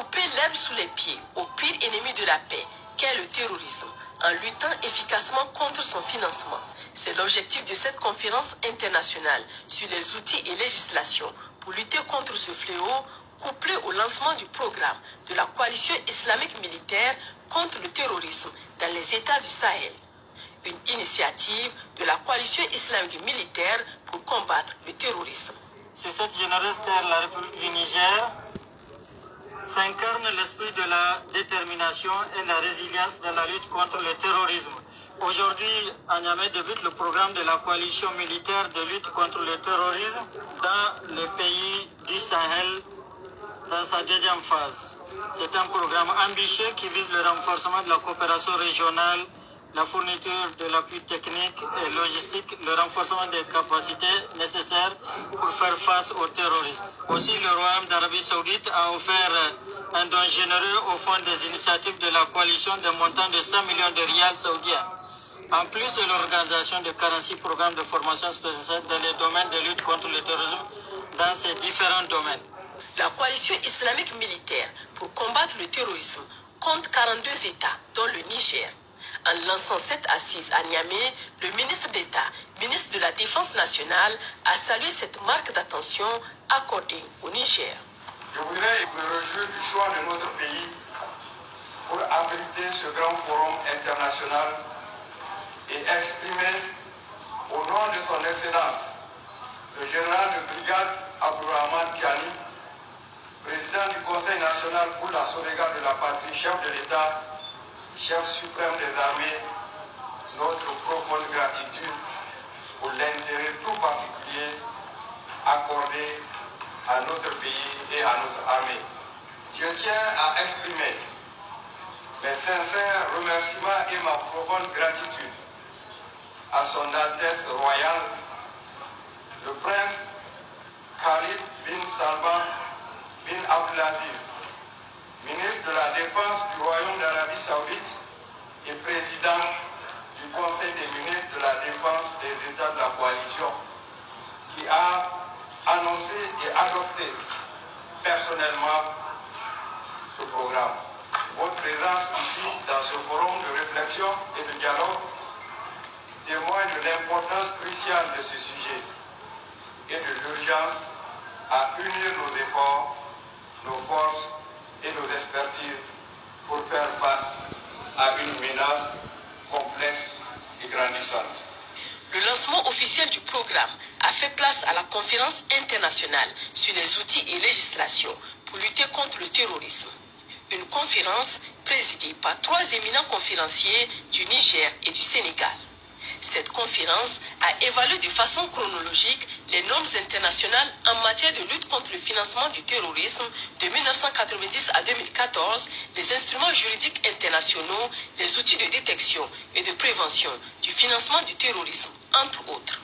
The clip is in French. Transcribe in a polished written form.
couper l'herbe sous les pieds au pire ennemi de la paix, qu'est le terrorisme, en luttant efficacement contre son financement. C'est l'objectif de cette conférence internationale sur les outils et législations pour lutter contre ce fléau, couplé au lancement du programme de la coalition islamique militaire contre le terrorisme dans les États du Sahel. Une initiative de la coalition islamique militaire pour combattre le terrorisme. Sur cette généreuse terre, la République du Niger s'incarne l'esprit de la détermination et la résilience dans la lutte contre le terrorisme. Aujourd'hui, à Niamey débute le programme de la coalition militaire de lutte contre le terrorisme dans les pays du Sahel dans sa deuxième phase. C'est un programme ambitieux qui vise le renforcement de la coopération régionale, la fourniture de l'appui technique et logistique, le renforcement des capacités nécessaires pour faire face au terrorisme. Aussi, le Royaume d'Arabie Saoudite a offert un don généreux au fond des initiatives de la coalition d'un montant de 100 millions de rials saoudiens. En plus de l'organisation de 46 programmes de formation spécialisés dans les domaines de lutte contre le terrorisme dans ces différents domaines. La coalition islamique militaire pour combattre le terrorisme compte 42 États, dont le Niger. En lançant cette assise à Niamey, le ministre d'État, ministre de la Défense nationale, a salué cette marque d'attention accordée au Niger. Je voudrais me réjouir du choix de notre pays pour abriter ce grand forum international et exprimer au nom de son Excellence, le général de brigade Abdourahmane Tiani, président du Conseil national pour la sauvegarde de la patrie, chef de l'État, chef suprême des armées, notre profonde gratitude pour l'intérêt tout particulier accordé à notre pays et à notre armée. Je tiens à exprimer mes sincères remerciements et ma profonde gratitude à son Altesse royale, le prince Khalid bin Salman bin Abdelaziz, ministre de la Défense du Royaume d'Arabie Saoudite et président du Conseil des ministres de la Défense des États de la coalition, qui a annoncé et adopté personnellement ce programme. Votre présence ici, dans ce forum de réflexion et de dialogue, témoigne de l'importance cruciale de ce sujet et de l'urgence à unir nos efforts, nos forces et nos expertises pour faire face à une menace complexe et grandissante. Le lancement officiel du programme a fait place à la conférence internationale sur les outils et législations pour lutter contre le terrorisme. Une conférence présidée par 3 éminents conférenciers du Niger et du Sénégal. Cette conférence a évalué de façon chronologique les normes internationales en matière de lutte contre le financement du terrorisme de 1990 à 2014, les instruments juridiques internationaux, les outils de détection et de prévention du financement du terrorisme, entre autres.